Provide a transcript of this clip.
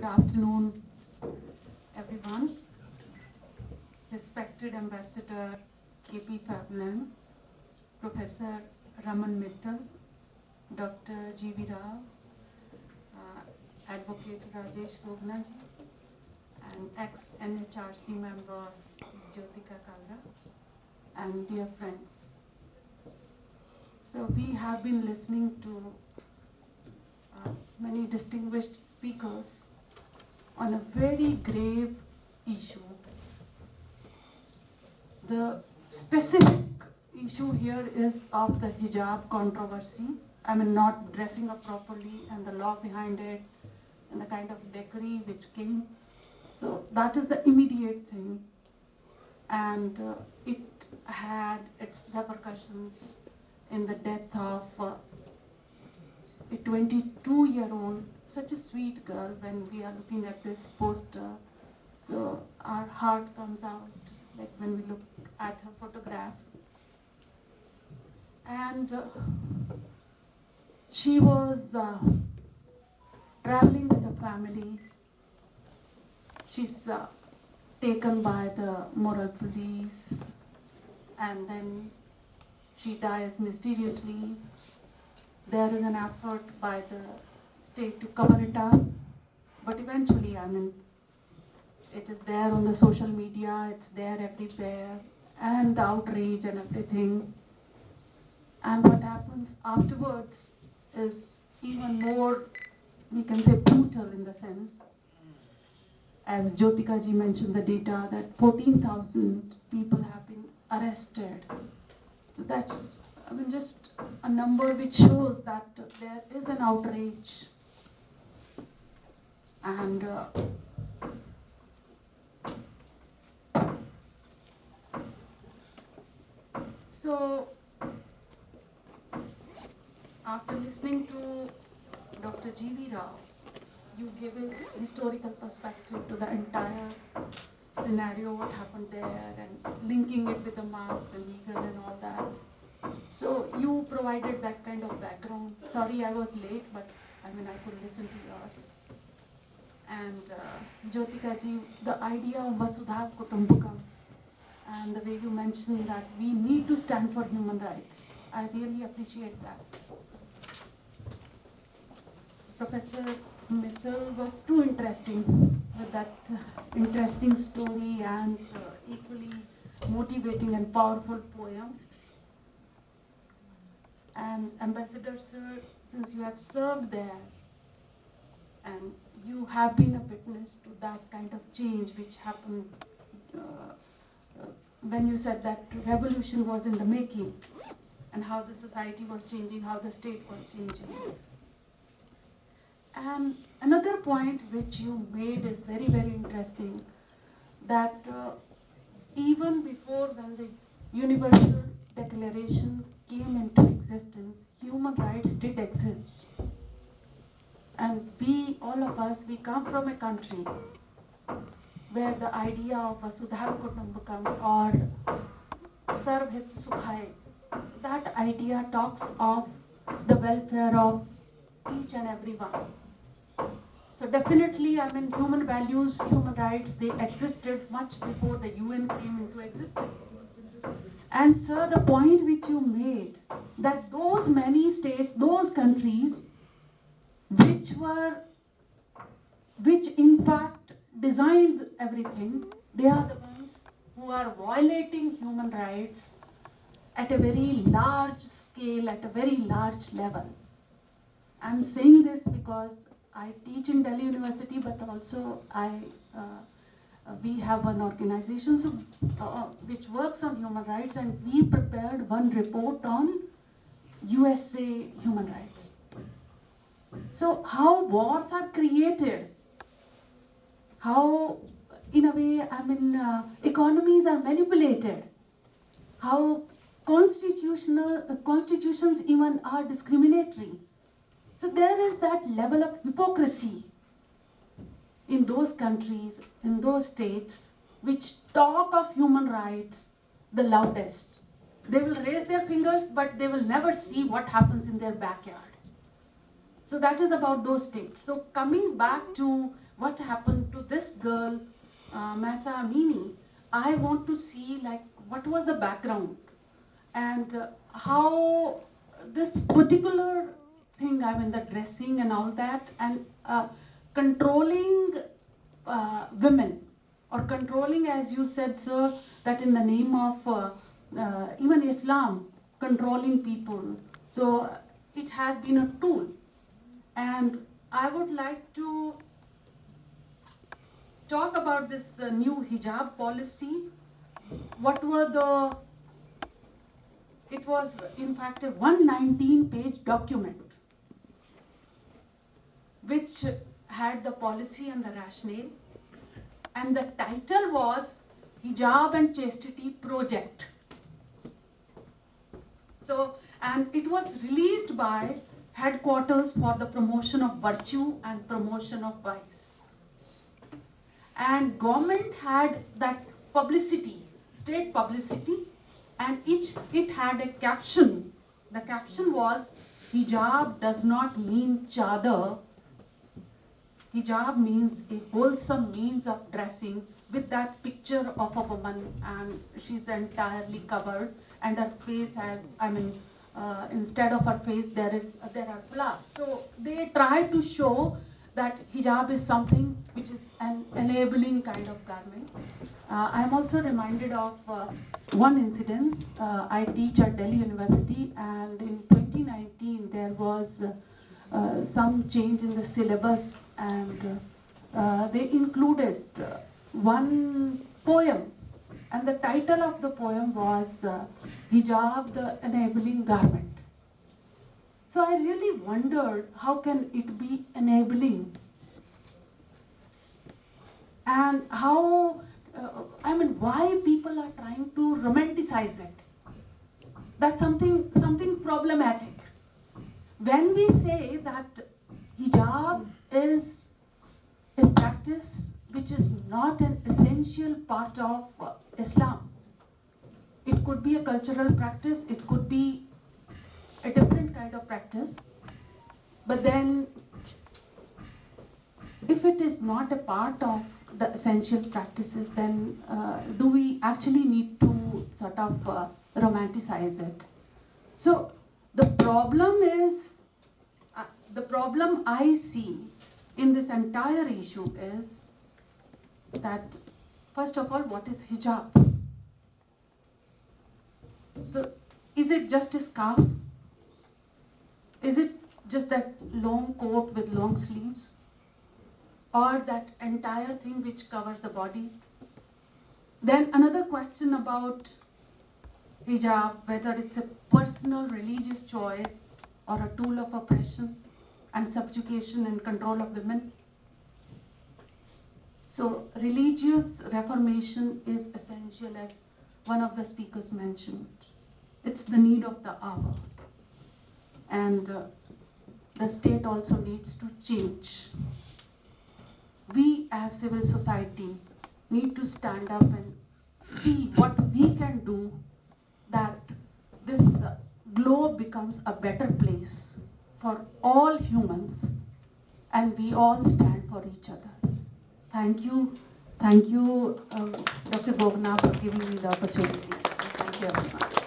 afternoon, everyone. Respected Ambassador K.P. Fablan, Professor Raman Mittal, Dr. G.V. Rao, Advocate Rajesh Gognaji, and ex-NHRC member Jyotika Kalra, and dear friends. So we have been listening to many distinguished speakers on a very grave issue. The specific issue here is of the hijab controversy. I mean, not dressing up properly and the law behind it and the kind of decree which came. So that is the immediate thing. And it had its repercussions in the death of a 22-year-old, such a sweet girl. When we are looking at this poster, so our heart comes out like when we look at her photograph. And she was traveling with her family. She's taken by the moral police, and then she dies mysteriously. There is an effort by the state to cover it up, but eventually, I mean, it is there on the social media, it's there everywhere, and the outrage and everything. And what happens afterwards is even more, we can say, brutal in the sense, as Jyotika ji mentioned the data, that 14,000 people have been arrested. So that's, I mean, just a number which shows that there is an outrage. And so, after listening to Dr. G.V. Rao, you give a historical perspective to the entire scenario, what happened there, and linking it with the Marx and Hegel and all that. So you provided that kind of background. Sorry I was late, but I mean I could listen to yours. And Jyotika ji, the idea of Vasudha Kutumbakam, and the way you mentioned that we need to stand for human rights, I really appreciate that. Professor Mittal was too interesting with that interesting story and equally motivating and powerful poem. And Ambassador Sir, since you have served there and you have been a witness to that kind of change which happened when you said that revolution was in the making and how the society was changing, how the state was changing. And another point which you made is very, very interesting, that even before when the Universal Declaration came into existence, human rights did exist. And we, all of us, we come from a country where the idea of Vasudha Kutumbakam or Sarvhit Sukhay, so that idea talks of the welfare of each and everyone. So definitely, I mean, human values, human rights, they existed much before the UN came into existence. And sir, the point which you made, that those many states, those countries, which in fact designed everything, they are the ones who are violating human rights at a very large scale, at a very large level. I'm saying this because I teach in Delhi University, but also we have one organization which works on human rights, and we prepared one report on USA human rights. So how wars are created, how in a way, I mean, economies are manipulated, how constitutions even are discriminatory. So there is that level of hypocrisy in those countries, in those states, which talk of human rights the loudest. They will raise their fingers, but they will never see what happens in their backyard. So that is about those states. So coming back to what happened to this girl, Masa Amini, I want to see like what was the background and how this particular thing, I mean the dressing and all that, and controlling women, or controlling, as you said, sir, that in the name of even Islam, controlling people. So it has been a tool. And I would like to talk about this new hijab policy. What were the, it was in fact a 119-page document which had the policy and the rationale, and the title was Hijab and Chastity Project. So, and it was released by Headquarters for the Promotion of Virtue and Promotion of Vice. And government had that publicity, state publicity, and it had a caption. The caption was, hijab does not mean chadar. Hijab means a wholesome means of dressing, with that picture of a woman, and she's entirely covered, and her face has, I mean, instead of her face there are flowers. So they try to show that hijab is something which is an enabling kind of garment. I am also reminded of one incident. I teach at Delhi University, and in 2019 there was some change in the syllabus, and they included one poem, and the title of the poem was Hijab, the Enabling Garment. So I really wondered, how can it be enabling? And how, why people are trying to romanticize it? That's something problematic. When we say that hijab is a practice which is not an essential part of Islam, it could be a cultural practice, it could be a different kind of practice, but then if it is not a part of the essential practices, then do we actually need to sort of romanticize it? So the problem is, the problem I see in this entire issue is that, first of all, what is hijab? So is it just a scarf? Is it just that long coat with long sleeves? Or that entire thing which covers the body? Then another question about hijab, whether it's a personal religious choice or a tool of oppression and subjugation and control of women. So religious reformation is essential, as one of the speakers mentioned. It's the need of the hour. And the state also needs to change. We as civil society need to stand up and see what we can do, that this globe becomes a better place for all humans, and we all stand for each other. Thank you, Dr. Bogna, for giving me the opportunity. Thank you, everyone.